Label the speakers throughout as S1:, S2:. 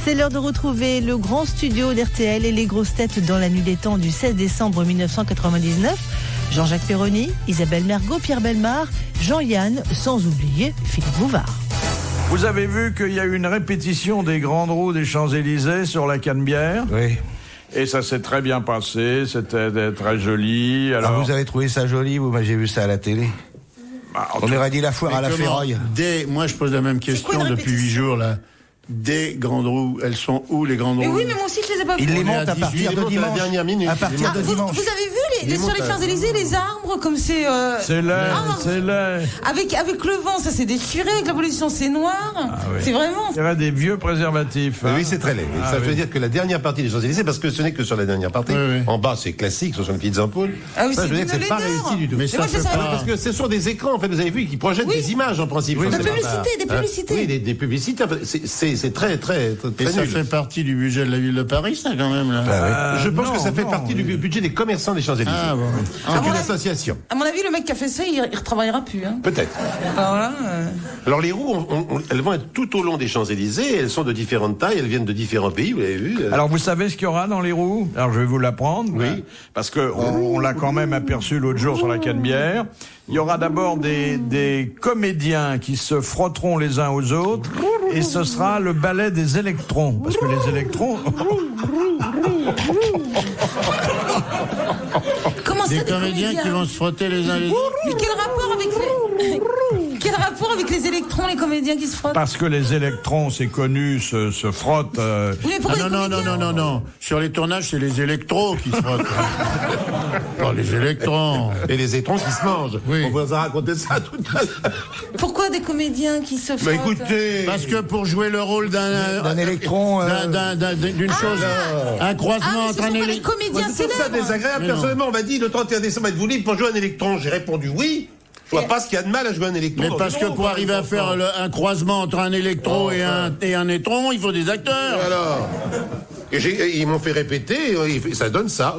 S1: C'est l'heure de retrouver le grand studio d'RTL et les grosses têtes dans la nuit des temps du 16 décembre 1999. Jean-Jacques Perroni, Isabelle Mergo, Pierre Bellemare, Jean-Yann, sans oublier Philippe Bouvard.
S2: Vous avez vu qu'il y a eu une répétition des grandes roues des Champs-Élysées sur la Canebière ?
S3: Oui.
S2: Et ça s'est très bien passé, c'était très joli. Alors...
S3: Ah, vous avez trouvé ça joli, vous? J'ai vu ça à la télé. On aurait dit la foire à la ferraille.
S4: Moi, je pose la même question depuis 8 jours, là. Des grandes roues, elles sont où les grandes roues?
S5: Mais oui, mais moi aussi je les ai pas vues.
S3: Ils les montent à partir de dimanche.
S4: Dernière minute.
S3: À partir de dimanche.
S5: Vous avez vu sur les Champs-Élysées les arbres comme c'est
S2: laid, c'est laid.
S5: Avec le vent, ça s'est déchiré, avec la pollution c'est noir.
S2: Oui.
S5: C'est vraiment.
S2: Il y aurait des vieux préservatifs.
S6: Oui, c'est très laid. Ça veut dire que la dernière partie des Champs-Élysées, parce que ce n'est que sur la dernière partie.
S4: Oui.
S6: En bas, c'est classique, ce sont les petites ampoules.
S5: Ah oui,
S6: Ça,
S5: c'est
S6: je veux dire que c'est pas
S5: laideur.
S6: réussi du tout.
S4: Mais
S5: moi,
S4: ça
S5: je
S4: fait
S5: savais
S4: pas.
S6: Parce que ce sont des écrans, en fait, vous avez vu, qui projettent des images en principe.
S5: Des
S6: C'est
S5: publicités,
S6: pas-
S5: des publicités.
S6: Oui, des publicités. Enfin, c'est très, très, très,
S4: Et
S6: très
S4: ça
S6: nul.
S4: fait partie du budget de la ville de Paris, ça, quand même, là.
S6: Je pense
S2: non,
S6: que ça fait
S2: non,
S6: partie du budget des commerçants des Champs-Élysées.
S4: Ah, bon.
S6: C'est une association.
S5: À mon avis, le mec qui a fait ça, il retravaillera plus. Hein.
S6: Peut-être.
S5: Alors là,
S6: Alors les roues, elles vont être tout au long des Champs-Élysées. Elles sont de différentes tailles. Elles viennent de différents pays. Vous l'avez vu.
S2: Alors vous savez ce qu'il y aura dans les roues ? Alors je vais vous l'apprendre.
S6: Oui.
S2: Parce que on l'a quand même aperçu l'autre jour sur la Canebière. Il y aura d'abord des comédiens qui se frotteront les uns aux autres. Et ce sera le ballet des électrons. Parce que les électrons...
S5: comment ça,
S4: Des comédiens qui vont se frotter les uns les autres.
S5: Mais quel rapport avec les... Quel rapport avec les électrons, les comédiens qui se frottent?
S2: Parce que les électrons, c'est connu, se frottent...
S5: Oui, mais pourquoi
S4: Ah,
S5: les comédiens
S4: non. Sur les tournages, c'est les électros qui se frottent. Oh, les électrons.
S6: Et les étrons qui se mangent.
S4: Oui.
S6: On vous a raconté ça tout à l'heure.
S5: Pourquoi des comédiens qui se frottent?
S6: Mais écoutez.
S4: Parce que pour jouer le rôle d'un
S3: électron,
S4: d'une chose, un croisement
S5: Ah, mais ce
S4: entre un
S5: sont pas les
S4: électron.
S5: comédiens
S6: C'est pour ça
S5: célèbres.
S6: désagréable.
S4: Mais non.
S6: Personnellement, on m'a dit le 31 décembre, êtes-vous libre pour jouer un électron? J'ai répondu oui. Je vois pas ce qu'il y a de mal à jouer un électron.
S4: Mais parce que pour arriver à faire un croisement entre un électro et un électron, il faut des acteurs.
S6: Et alors ils m'ont fait répéter, ça donne ça.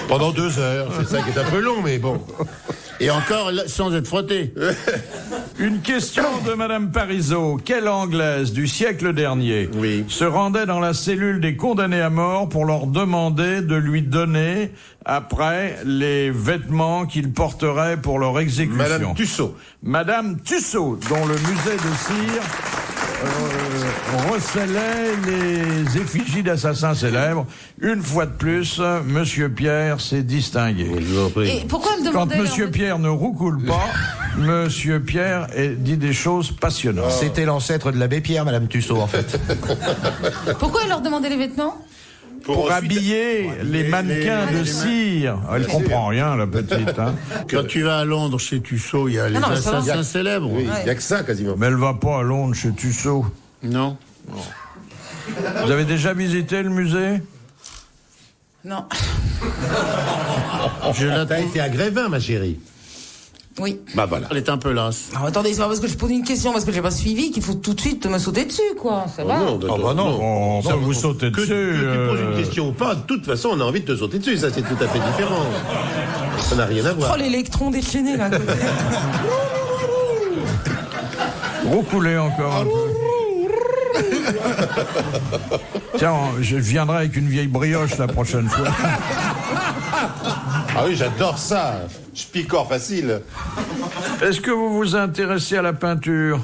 S6: Pendant 2 heures. C'est ça qui est un peu long, mais bon.
S4: Et encore sans être frotté.
S2: Une question de Madame Parisot. Quelle Anglaise du siècle dernier se rendait dans la cellule des condamnés à mort pour leur demander de lui donner, après, les vêtements qu'ils porteraient pour leur exécution?
S6: Madame Tussaud.
S2: Madame Tussaud, dont le musée de cire recélait les effigies d'assassins célèbres. Une fois de plus, Monsieur Pierre s'est distingué.
S6: Je vous en prie.
S5: Et pourquoi elle me
S2: Quand
S5: demandait...
S2: Monsieur Pierre ne roucoule pas, Monsieur Pierre dit des choses passionnantes.
S3: C'était l'ancêtre de l'abbé Pierre, Madame Tussaud, en fait.
S5: Pourquoi elle leur demandait les vêtements?
S2: Pour habiller les mannequins de cire. Elle comprend rien, la petite. Hein.
S4: Quand tu vas à Londres chez Tussaud, il y a les
S5: non, mais ça va.
S4: assassins célèbres.
S6: Oui, il n'y a que ça quasiment.
S2: Mais elle va pas à Londres chez Tussaud.
S4: Non.
S2: Vous avez déjà visité le musée?
S5: Non.
S6: T'as été à Grévin, ma chérie.
S5: Oui.
S6: Bah voilà.
S4: Elle est un peu lasse.
S5: Alors, attendez, c'est pas parce que je pose une question, parce que j'ai pas suivi qu'il faut tout de suite me sauter dessus, quoi. Ça va?
S6: Non,
S3: bah non.
S2: On peut vous sauter
S6: Que
S2: dessus.
S6: tu poses une question ou pas, de toute façon, on a envie de te sauter dessus. Ça, c'est tout à fait différent. Ça n'a rien à voir.
S5: Oh, l'électron déchaîné, là, à côté.
S2: Roucoulez encore un peu. Tiens, je viendrai avec une vieille brioche la prochaine fois.
S6: Ah oui, j'adore ça. Je picore facile.
S2: Est-ce que vous vous intéressez à la peinture?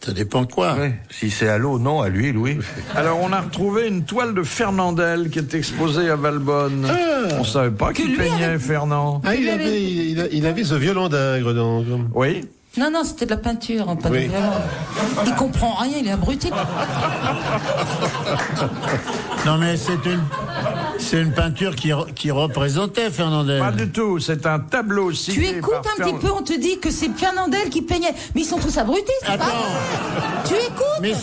S4: Ça dépend de quoi.
S3: Oui. Si c'est à l'eau, non, à l'huile, oui.
S2: Alors, on a retrouvé une toile de Fernandel qui est exposée à Valbonne. On savait pas qu'il peignait, Fernand.
S6: Ah, il avait ce violon d'Ingres, donc.
S2: Oui.
S5: Non, non, c'était de la peinture, pas
S6: Oui.
S5: de violon. Il comprend rien, il est abruti.
S4: Non, mais c'est une peinture qui représentait Fernandel.
S2: Pas du tout, c'est un tableau
S5: Tu
S2: signé
S5: écoutes
S2: par
S5: un petit peu, on te dit que c'est Fernandel qui peignait. Mais ils sont tous abrutis, c'est pas? Tu écoutes?
S4: Mais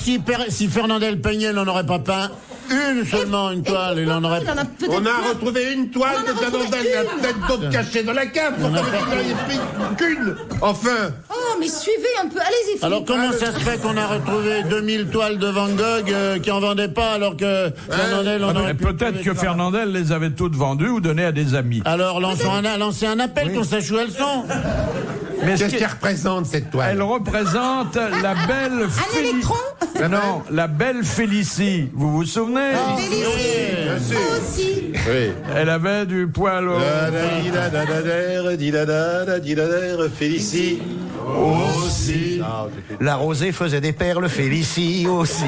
S4: si Fernandel peignait, il n'en aurait pas peint une seulement, une toile. Il en aurait
S5: Il en a peut-être
S6: On a
S5: plein.
S6: retrouvé une toile de Fernandel, il y a peut-être d'autres cachées dans la cave. Pourquoi vous n'en avez pris qu'une? Enfin.
S5: Oh, mais suivez un peu, allez-y, Philippe.
S4: Alors comment ça se fait qu'on a retrouvé 2000 toiles de Van Gogh qui en vendaient pas alors que Fernandel en
S2: Ah,
S4: aurait
S2: mais
S4: pu
S2: peut-être
S4: trouver
S2: que
S4: ça.
S2: Fernandel les avait toutes vendues ou données à des amis.
S4: Alors lancez un appel qu'on sache où elles sont.
S2: Mais
S6: Qu'est-ce qu'elle représente, cette toile?
S2: elle représente la belle
S5: Un électron.
S2: Non, la belle Félicie. Vous vous souvenez?
S6: Bien sûr.
S5: Aussi.
S6: Oui.
S2: Elle avait du poil au...
S6: Félicie aussi.
S3: La rosée faisait des perles, Félicie aussi.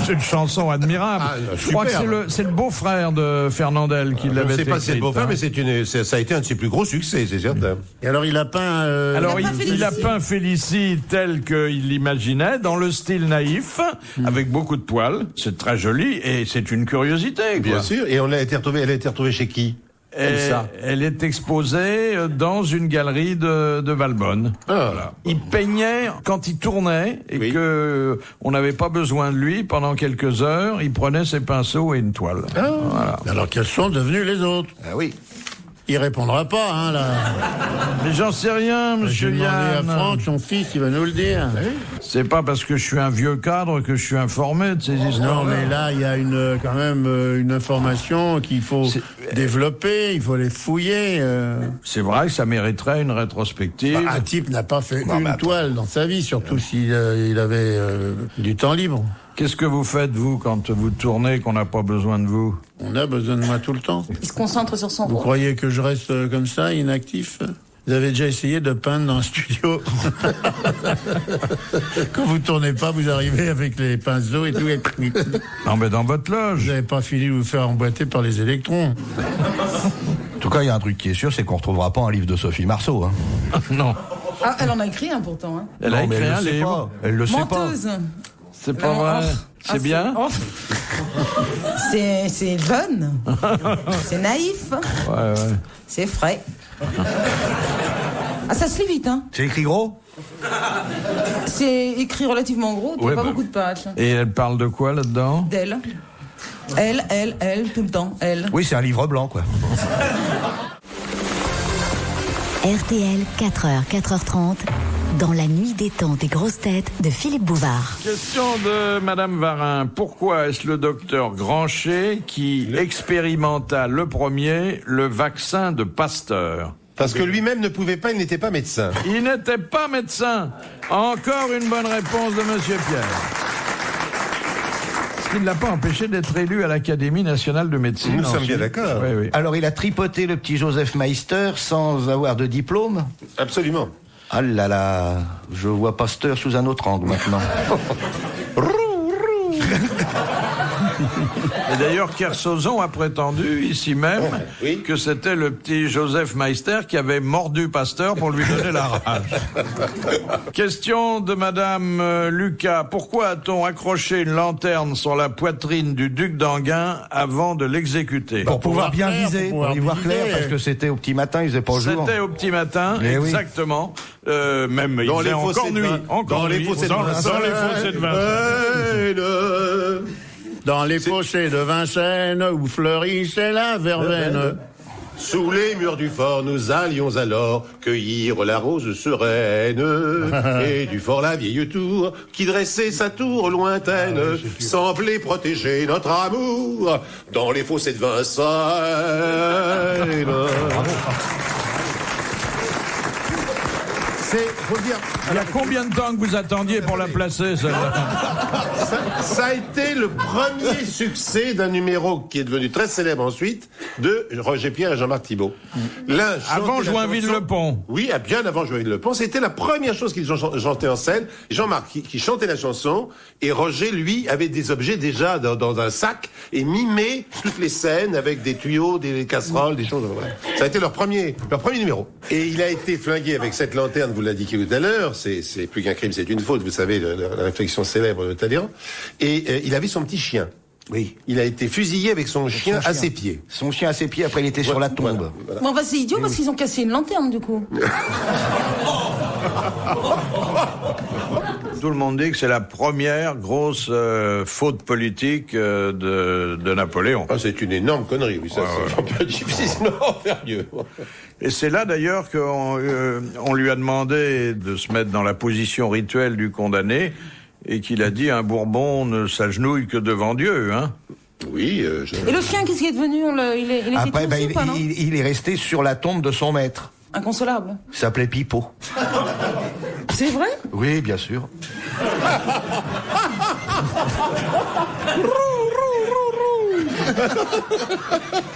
S2: C'est une chanson admirable. Je crois que c'est le beau-frère de Fernandel qui
S6: Je ne
S2: l'avait
S6: sais
S2: écrite.
S6: pas si c'est le beau-frère, mais ça a été un de ses plus gros succès, c'est certain.
S4: Et alors, il a peint...
S2: Alors,
S5: Il a pas
S2: il a
S5: Félicie.
S2: peint Félicie tel qu'il l'imaginait, dans le style naïf, avec beaucoup de poils. C'est très joli et c'est une curiosité, quoi.
S6: Bien sûr. Et elle a été retrouvée chez qui?
S2: Elle est exposée dans une galerie de Valbonne.
S6: Ah.
S2: Voilà. Il peignait quand il tournait et
S6: Oui.
S2: que on n'avait pas besoin de lui pendant quelques heures. Il prenait ses pinceaux et une toile. Voilà.
S4: Alors, quels sont devenus les autres?
S3: Ah oui.
S4: Il répondra pas, hein, là.
S2: Mais j'en sais rien,
S4: J'ai
S2: monsieur
S4: demandé à
S2: Yann.
S4: Franck, son fils, il va nous le dire.
S2: C'est pas parce que je suis un vieux cadre que je suis informé de ces histoires.
S4: Non, mais là, il y a quand même une information qu'il faut développer, il faut les fouiller.
S2: C'est vrai que ça mériterait une rétrospective.
S4: Un type n'a pas fait une toile dans sa vie, surtout s'il il avait du temps libre.
S2: Qu'est-ce que vous faites, vous, quand vous tournez, qu'on n'a pas besoin de vous?
S4: On a besoin de moi tout le temps.
S5: Il se concentre sur son
S4: Vous
S5: rôle.
S4: croyez que je reste comme ça, inactif? Vous avez déjà essayé de peindre dans un studio? Quand vous tournez pas, vous arrivez avec les pinceaux et tout.
S2: Non, mais dans votre
S4: Vous
S2: loge.
S4: n'avez pas fini de vous faire emboîter par les électrons.
S3: En tout cas, il y a un truc qui est sûr, c'est qu'on ne retrouvera pas un livre de Sophie Marceau. Hein.
S2: Non.
S5: Ah, elle en a écrit un pourtant. Hein.
S2: Elle a
S3: Non, mais
S2: écrit
S3: elle
S2: un
S3: le sait
S2: livre.
S3: pas. Elle le sait pas.
S5: Menteuse.
S2: C'est pas vrai. C'est bien?
S5: Oh. C'est jeune. C'est naïf.
S2: Ouais.
S5: C'est frais. Ah, ça se lit vite, hein.
S3: C'est écrit gros?
S5: C'est écrit relativement gros, il n'y a
S2: Ouais,
S5: pas
S2: bah,
S5: beaucoup de pages.
S2: Et elle parle de quoi là-dedans?
S5: D'elle. Elle, tout le temps, elle.
S3: Oui, c'est un livre blanc, quoi.
S7: RTL, 4h, 4h30, dans la nuit des temps des grosses têtes de Philippe Bouvard.
S2: Question de Madame Varin. Pourquoi est-ce le docteur Granchet qui expérimenta le premier le vaccin de Pasteur?
S6: Parce que lui-même ne pouvait pas, il n'était pas médecin.
S2: Il n'était pas médecin. Encore une bonne réponse de Monsieur Pierre. Ce qui ne l'a pas empêché d'être élu à l'Académie nationale de médecine.
S6: Nous sommes
S2: ensuite.
S6: bien d'accord.
S2: Oui, oui.
S3: Alors, il a tripoté le petit Joseph Meister sans avoir de diplôme?
S6: Absolument.
S3: Ah là là, je vois Pasteur sous un autre angle maintenant.
S2: Et d'ailleurs, Kersozon a prétendu, ici même,
S6: Oui.
S2: que c'était le petit Joseph Meister qui avait mordu Pasteur pour lui donner la rage. Question de Madame Lucas. Pourquoi a-t-on accroché une lanterne sur la poitrine du duc d'Enghien avant de l'exécuter?
S3: Pour pouvoir bien
S4: clair,
S3: viser,
S4: pour pouvoir
S3: pour y voir
S4: viser.
S3: clair, parce que c'était au petit matin, il faisait pas jour.
S2: C'était au petit matin,
S3: Eh oui.
S2: exactement. Même il
S6: Dans
S2: faisait
S6: les
S2: encore
S6: fossés de
S2: nuit.
S6: Vin-
S2: Encore
S6: dans les
S2: nuit.
S6: fossés de
S2: Dans
S6: Vincennes.
S2: les fossés de Vincennes.
S4: Dans les fossés de Vincennes où fleurissait la verveine.
S6: Sous les murs du fort, nous allions alors cueillir la rose sereine. Et du fort la vieille tour, qui dressait sa tour lointaine, semblait protéger notre amour dans les fossés de Vincennes. Faut dire,
S2: Il y a combien de temps que vous attendiez pour la placer, celle-là?
S6: ça a été le premier succès d'un numéro qui est devenu très célèbre ensuite, de Roger Pierre et Jean-Marc Thibault. L'un chantait
S2: Avant
S6: la
S2: Joinville-le-Pont.
S6: chanson- Oui, bien avant Joinville-le-Pont. C'était la première chose qu'ils ont chanté en scène. Jean-Marc qui chantait la chanson, et Roger, lui, avait des objets déjà dans un sac et mimait toutes les scènes avec des tuyaux, des casseroles, des choses. Voilà. Ça a été leur premier numéro. Et il a été flingué avec cette lanterne, vous l'indiquiez tout à l'heure, c'est plus qu'un crime, c'est une faute, vous savez, la réflexion célèbre de Talleyrand. Et il avait son petit chien.
S3: Oui.
S6: Il a été fusillé avec son chien à ses pieds.
S3: Son chien à ses pieds, après il était sur la tombe.
S6: Voilà.
S5: Bon, bah, c'est idiot parce qu'ils ont cassé une lanterne, du coup.
S2: Tout le monde dit que c'est la première grosse faute politique de Napoléon.
S6: Ah, c'est une énorme connerie, oui, ça, c'est un peu difficilement faire mieux.
S2: Et c'est là d'ailleurs qu'on lui a demandé de se mettre dans la position rituelle du condamné et qu'il a dit un Bourbon ne s'agenouille que devant Dieu, hein.
S6: Oui,
S5: Et le chien, qu'est-ce qui est devenu? Il est
S3: Après,
S5: tué aussi ou pas, non
S3: il est resté sur la tombe de son maître.
S5: Inconsolable.
S3: Il s'appelait Pipo.
S5: C'est vrai?
S3: Oui, bien sûr.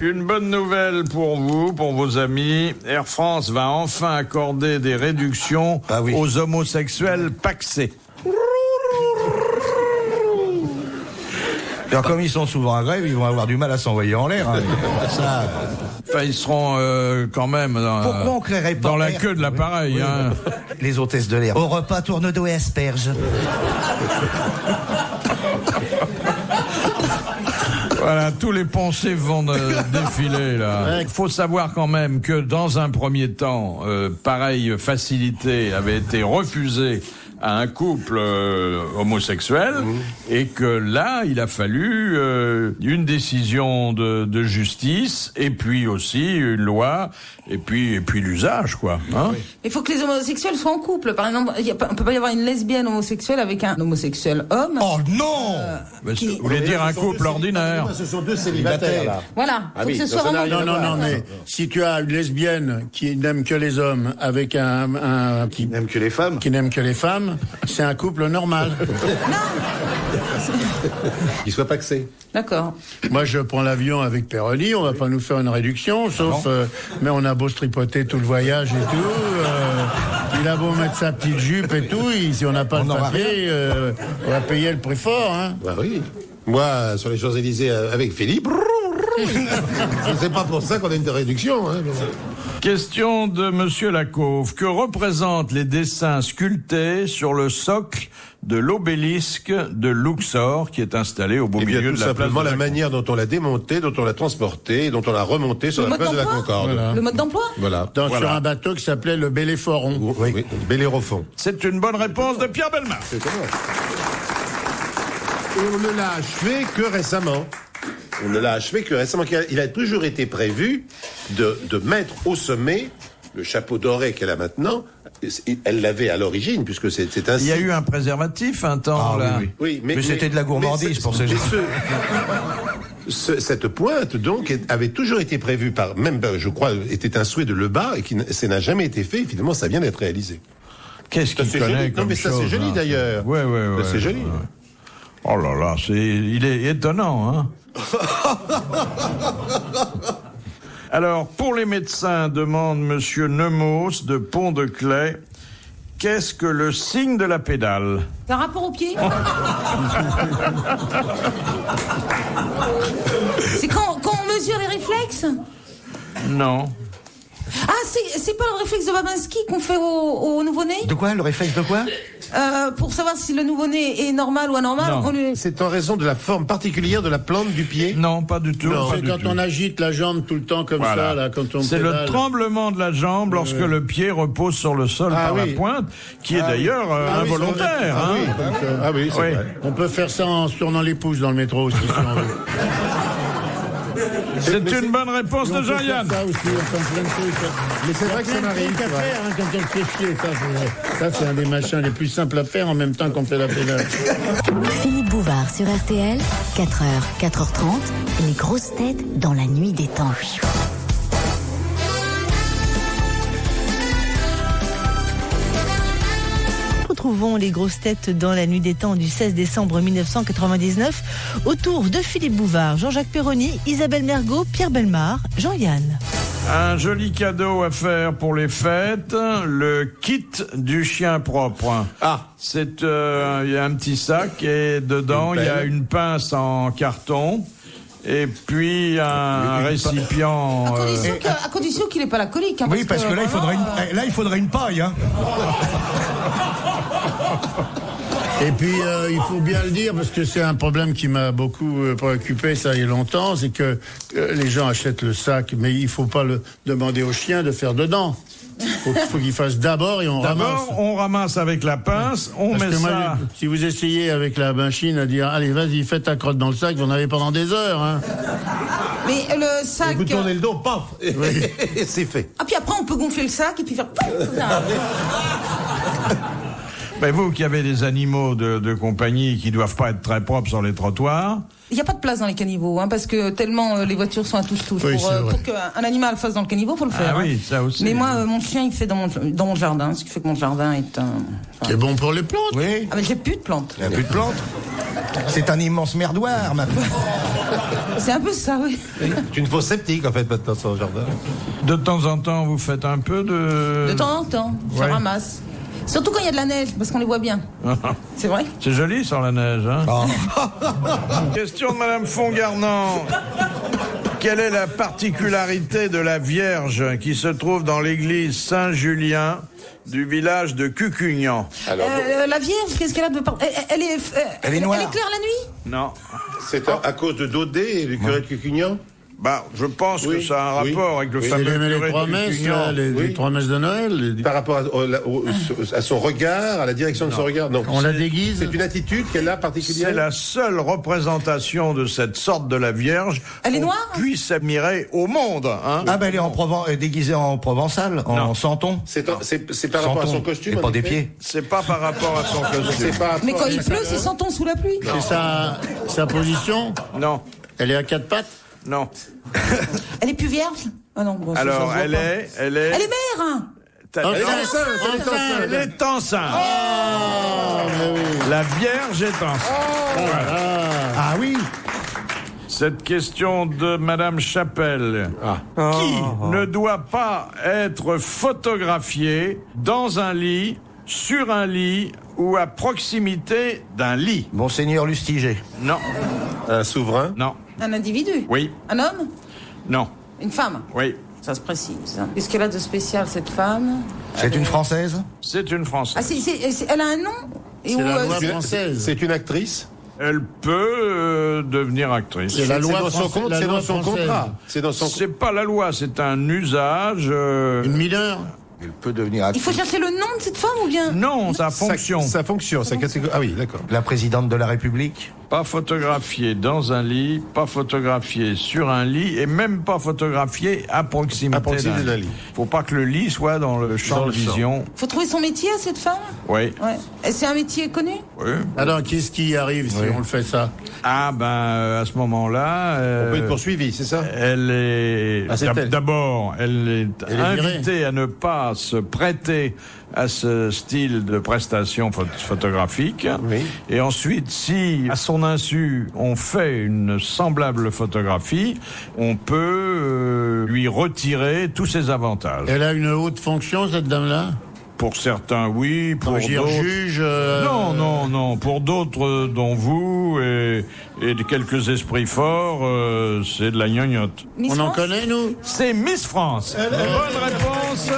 S2: Une bonne nouvelle pour vous, pour vos amis. Air France va enfin accorder des réductions aux homosexuels pacsés.
S3: Alors, comme ils sont souvent à grève, ils vont avoir du mal à s'envoyer en l'air. Hein. Ça,
S2: Enfin, ils seront quand même
S3: pourquoi on créerait pas
S2: dans la
S3: l'air
S2: queue de l'appareil.
S3: Oui,
S2: hein.
S3: Les hôtesses de l'air. Au repas, tourne d'eau et asperges.
S2: Voilà, tous les poncifs vont défiler là. Il faut savoir quand même que dans un premier temps, pareille facilité avait été refusée à un couple homosexuel et que là, il a fallu une décision de justice et puis aussi une loi et puis l'usage, quoi. Hein.
S5: Il faut que les homosexuels soient en couple. Par exemple, on peut pas y avoir une lesbienne homosexuelle avec un homosexuel homme.
S3: Oh non
S2: Vous voulez dire un couple ordinaire?
S6: Ce sont deux célibataires, là.
S5: Voilà.
S6: Ah
S5: Faut
S6: oui,
S5: que ce
S6: ça
S5: soit
S6: n'a
S5: vraiment...
S6: rien à voir.
S4: Non, mais si tu as une lesbienne qui n'aime que les hommes avec qui
S3: n'aime que les femmes.
S4: qui n'aime que les femmes, c'est un couple normal.
S6: Qu'ils soient pacsés.
S5: D'accord.
S4: Moi, je prends l'avion avec Perroni, on va pas nous faire une réduction, sauf, mais on a beau se tripoter tout le voyage et tout, il a beau mettre sa petite jupe et tout, si on n'a pas le papier, on va payer le prix fort, hein.
S6: Bah oui. Moi, sur les Champs-Élysées avec Philippe, c'est pas pour ça qu'on a une réduction, hein.
S2: Question de Monsieur Lacauve. Que représentent les dessins sculptés sur le socle de l'obélisque de Luxor qui est installé au beau
S6: Eh bien,
S2: milieu
S6: tout
S2: de la place
S6: simplement
S2: de
S6: la manière dont on l'a démonté, dont on l'a transporté, dont on l'a remonté sur
S5: Le
S6: la
S5: mode
S6: place de la
S5: d'emploi
S6: Concorde.
S4: Voilà.
S5: Le mode d'emploi?
S6: Voilà.
S4: Sur un bateau qui s'appelait le Belléforon.
S6: Oui. Bellérophon.
S2: C'est une bonne réponse de Pierre Bellemare.
S6: Et on ne l'a achevé que récemment. On ne l'a achevé que récemment. Il a toujours été prévu de mettre au sommet le chapeau doré qu'elle a maintenant. Elle l'avait à l'origine, puisque c'est ainsi.
S2: Il y a eu un préservatif un temps là.
S6: Oui,
S3: mais c'était de la gourmandise pour ces gens.
S6: Cette pointe, donc, avait toujours été prévue par, même, je crois, était un souhait de Lebas et ça n'a jamais été fait. Finalement, ça vient d'être réalisé.
S2: Qu'est-ce qu'il connaît
S6: joli.
S2: comme
S6: Non, mais ça, c'est
S2: chose,
S6: joli
S2: hein.
S6: d'ailleurs.
S2: Ouais.
S6: C'est joli.
S2: Ouais. Oh là là, il est étonnant, hein. Alors, pour les médecins, demande Monsieur Nemours de Pont-de-Claix, qu'est-ce que le signe de la pédale?
S5: C'est un rapport au pied? C'est quand on mesure les réflexes?
S2: Non.
S5: Ah, c'est pas le réflexe de Babinski qu'on fait au nouveau-né?
S3: De quoi? Le réflexe de quoi?
S5: Pour savoir si le nouveau-né est normal ou anormal,
S2: Non.
S5: on lui...
S6: C'est en raison de la forme particulière de la plante du pied.
S2: Non, pas du tout.
S6: Non,
S2: pas
S4: C'est
S2: du
S4: quand
S2: tout.
S4: on agite la jambe tout le temps comme
S2: Voilà.
S4: ça, là, quand on
S2: C'est
S4: pédale.
S2: le tremblement de la jambe lorsque le pied repose sur le sol par la pointe, qui est d'ailleurs involontaire.
S6: Ah
S2: hein.
S6: oui, c'est
S2: Oui.
S6: vrai.
S4: On peut faire ça en se tournant les pouces dans le métro aussi, si on veut.
S2: C'est une bonne réponse
S4: On
S2: de
S4: peut faire
S2: Jean-Yann.
S4: ça aussi, enfin, plein de trucs.
S6: Mais c'est vrai que ça
S4: Plein de
S6: m'arrive.
S4: trucs à faire, hein, quand on se fait chier. Ça, c'est un des machins les plus simples à faire en même temps qu'on fait la pédale.
S7: Philippe Bouvard sur RTL, 4h, 4h30, les grosses têtes dans la nuit des temps.
S1: Retrouvons les grosses têtes dans la nuit des temps du 16 décembre 1999 autour de Philippe Bouvard, Jean-Jacques Perroni, Isabelle Mergo, Pierre Bellemare, Jean-Yann.
S2: Un joli cadeau à faire pour les fêtes, le kit du chien propre.
S6: Ah.
S2: C'est il y a un petit sac et dedans il y a une pince en carton et puis un récipient.
S5: À condition qu'il n'ait pas la colique. Hein,
S3: Oui, parce que là, il faudrait une paille, hein.
S4: Et puis, il faut bien le dire, parce que c'est un problème qui m'a beaucoup préoccupé, ça il y a longtemps, c'est que les gens achètent le sac, mais il faut pas le demander au chien de faire dedans. Faut qu'il fasse d'abord et on ramasse.
S2: D'abord, on ramasse avec la pince, on
S4: Parce
S2: met
S4: que moi,
S2: ça.
S4: si vous essayez avec la machine à dire, allez, vas-y, fais ta crotte dans le sac, vous en avez pendant des heures, hein.
S5: Mais le sac...
S6: Vous tournez le dos, paf, et c'est fait.
S5: Ah, puis après, on peut gonfler le sac et puis faire...
S2: Mais vous qui avez des animaux de compagnie qui doivent pas être très propres sur les trottoirs.
S5: Il n'y a pas de place dans les caniveaux, hein, parce que tellement les voitures sont à touche-touche.
S4: Oui,
S5: pour qu'un animal fasse dans le caniveau, faut le faire.
S2: Ah oui, ça aussi.
S5: Mais moi, mon chien, il fait dans mon jardin, ce qui fait que mon jardin est un...
S4: C'est bon pour les plantes.
S3: Oui.
S5: Ah mais j'ai plus de plantes.
S3: Il n'y a plus de plantes. C'est un immense merdoir, ma petite.
S5: C'est un peu ça, oui.
S6: C'est une fausse sceptique, en fait, maintenant, sur le jardin.
S2: De temps en temps, vous faites un peu de...
S5: De temps en temps, je
S2: Ouais.
S5: ramasse. Surtout quand il y a de la neige, parce qu'on les voit bien. C'est vrai?
S2: C'est joli sur la neige, hein. Question de Madame Fongarnant. Quelle est la particularité de la Vierge qui se trouve dans l'église Saint-Julien du village de Cucugnan?
S6: Alors,
S5: La Vierge, qu'est-ce qu'elle a de... Elle est
S3: noire.
S5: Elle est claire la nuit?
S2: Non.
S6: c'est à cause de Dodé et du curé de Cucugnan?
S2: Bah, je pense
S6: Oui,
S2: que ça a un
S6: oui.
S2: rapport avec le
S6: Oui,
S2: fameux
S4: Les
S2: curé
S4: trois
S2: de
S4: messes,
S2: Cucugnan.
S4: là, les
S6: Oui.
S4: trois messes de Noël.
S6: Par rapport à son regard, à la direction de son regard? Non.
S4: On la déguise.
S6: C'est une attitude qu'elle a particulière?
S2: C'est la seule représentation de cette sorte de la Vierge
S5: Elle est
S2: qu'on
S5: noire
S2: puisse admirer au monde. Hein.
S3: Ah ben elle est déguisée en provençal, en
S2: Non.
S3: santon.
S6: C'est par rapport à son
S3: Santon,
S6: costume?
S3: et
S6: en
S3: pas des
S6: effet?
S3: pieds.
S2: C'est pas par rapport à son costume.
S6: C'est pas
S5: Mais quand il pleut, c'est sans ton sous la pluie.
S4: C'est sa position.
S2: Non,
S4: Elle est à quatre pattes.
S2: non.
S5: Elle est plus vierge? Ah non, bon, ça
S2: Alors,
S5: se voit
S2: elle
S5: pas.
S2: est...
S5: Elle est mère, hein.
S2: Elle
S4: Enceinte,
S2: elle est enceinte.
S4: Ah, mais oui.
S2: La Vierge est enceinte.
S3: Ah oui.
S2: Cette question de Madame Chapelle. Qui ne doit pas être photographié dans un lit, sur un lit ou à proximité d'un lit?
S3: Monseigneur Lustiger.
S2: Non,
S6: un souverain?
S2: non,
S5: Un individu?
S2: oui,
S5: Un homme?
S2: non,
S5: Une femme?
S2: oui.
S5: Ça se précise. Hein. Qu'est-ce qu'elle a de spécial, cette femme?
S3: C'est une Française.
S2: C'est une Française.
S5: Ah, elle a un nom? Et
S4: C'est
S5: où,
S4: la loi
S5: c'est-
S4: française.
S6: C'est une actrice?
S2: Elle peut devenir actrice.
S4: C'est la loi
S6: dans son
S4: française-
S6: compte,
S4: la
S6: c'est
S4: loi
S6: dans son
S4: française.
S6: contrat. C'est dans son
S2: C'est pas la loi, c'est un usage.
S4: Une mineure.
S3: Elle peut devenir
S5: Il
S3: actrice.
S5: faut chercher le nom de cette femme ou bien?
S2: Non, sa fonction.
S6: Sa fonction, sa catégorie. Ah oui, d'accord.
S3: La présidente de la République.
S2: Pas photographié dans un lit, pas photographié sur un lit et même pas photographié à proximité,
S6: d'un lit.
S2: Faut pas que le lit soit dans le champ
S6: Dans
S2: de
S6: le champ.
S2: vision.
S5: Faut trouver son métier à cette femme?
S2: Oui.
S5: Ouais. Et c'est un métier connu?
S2: Oui.
S4: Alors, qu'est-ce qui arrive si on le fait ça?
S2: Ah ben à ce moment-là,
S6: On peut être poursuivi, c'est ça?
S2: elle est
S6: Ah, c'est elle.
S2: d'abord elle est
S4: Elle est virée.
S2: invitée à ne pas se prêter à ce style de prestation photographique.
S6: Oui.
S2: Et ensuite, si à son insu on fait une semblable photographie, on peut lui retirer tous ses avantages.
S4: Elle a une haute fonction, cette dame-là?
S2: Pour certains, oui. Pour
S4: Agir
S2: d'autres,
S4: juge.
S2: non. Pour d'autres, dont vous et de quelques esprits forts, c'est de la gnognotte.
S5: Miss
S4: On en
S5: France?
S4: connaît, nous?
S2: C'est Miss France. Bonne réponse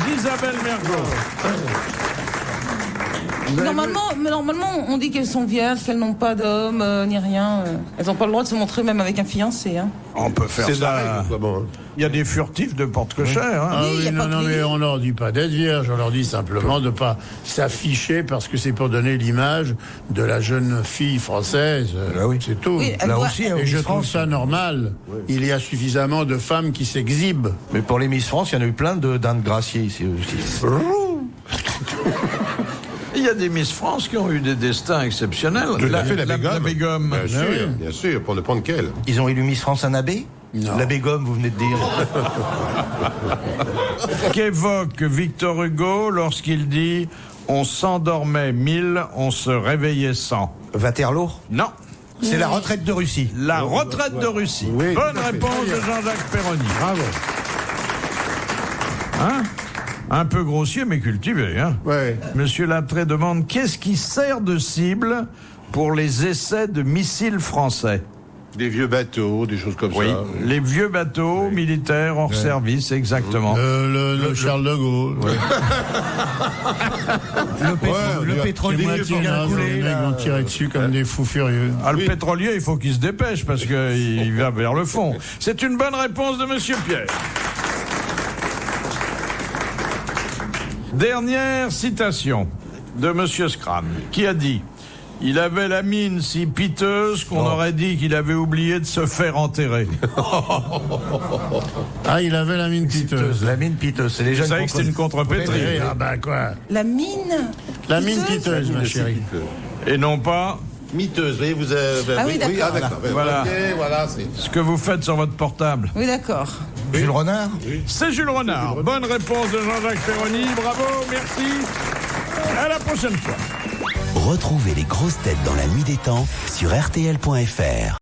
S2: d'Isabelle Mergo.
S5: Normalement, on dit qu'elles sont vierges, qu'elles n'ont pas d'homme, ni rien. Elles n'ont pas le droit de se montrer même avec un fiancé. Hein.
S2: On peut faire
S6: C'est de la
S2: ça.
S6: règle, quoi, bon, hein.
S2: Il y a des furtifs de porte-cochère. Hein.
S4: Ah
S5: Oui, y a
S4: oui,
S5: pas
S4: non,
S5: que
S4: mais
S5: les-
S4: on leur dit pas d'être vierge, on leur dit simplement de pas s'afficher parce que c'est pour donner l'image de la jeune fille française.
S3: Ah oui.
S4: C'est tout.
S5: Oui, elle
S3: Là
S5: doit-
S3: aussi,
S4: Et
S3: Miss
S4: je trouve
S3: France.
S4: ça normal. Il y a suffisamment de femmes qui s'exhibent.
S3: Mais pour les Miss France, il y en a eu plein d'Inde Gracier ici aussi.
S2: Il y a des Miss France qui ont eu des destins exceptionnels.
S6: Tout à fait, la
S2: La
S6: Begum.
S2: Begum.
S6: Bien sûr, pour ne prendre qu'elle.
S3: Ils ont élu Miss France un abbé.
S4: Non.
S3: La Begum, vous venez de dire.
S2: Qu'évoque Victor Hugo lorsqu'il dit « On s'endormait 1000, on se réveillait 100
S3: Waterloo. ».
S2: Non,
S3: C'est la retraite de Russie.
S2: la retraite de Russie.
S6: Oui,
S2: Bonne
S6: tout à fait.
S2: réponse de Jean-Jacques Perroni.
S6: Bravo.
S2: Hein? Un peu grossier mais cultivé. Hein?
S6: Ouais.
S2: Monsieur Lattré demande « Qu'est-ce qui sert de cible pour les essais de missiles français ?»
S6: Des vieux bateaux, des choses comme
S2: Oui,
S6: ça.
S2: les vieux bateaux militaires hors service, exactement.
S4: Le Charles de Gaulle.
S3: Le pétrolier
S4: Les
S3: qui vient couler.
S4: mecs
S3: là.
S4: vont tirer dessus comme des fous furieux.
S2: Ah, le pétrolier, il faut qu'il se dépêche parce qu'il va vers le fond. C'est une bonne réponse de Monsieur Pierre. Dernière citation de Monsieur Scram, qui a dit « Il avait la mine si piteuse qu'on aurait dit qu'il avait oublié de se faire enterrer.
S4: Ah, il avait la mine piteuse.
S3: La mine piteuse, c'est les
S2: Vous
S3: jeunes.
S2: savez que c'est une contrepétrie.
S4: Ah ben quoi.
S5: La mine.
S4: La mine piteuse, ma chérie.
S2: Et non pas
S6: Miteuse, vous voyez, vous avez...
S5: Ah oui, d'accord.
S6: d'accord.
S2: Voilà.
S6: Ok, voilà, c'est...
S2: ce que vous faites sur votre portable.
S5: Oui, d'accord.
S3: Jules Renard.
S2: C'est Jules Renard. Bonne réponse de Jean-Jacques Perroni. Bravo, merci. À la prochaine fois.
S8: Retrouvez les grosses têtes dans la nuit des temps sur RTL.fr.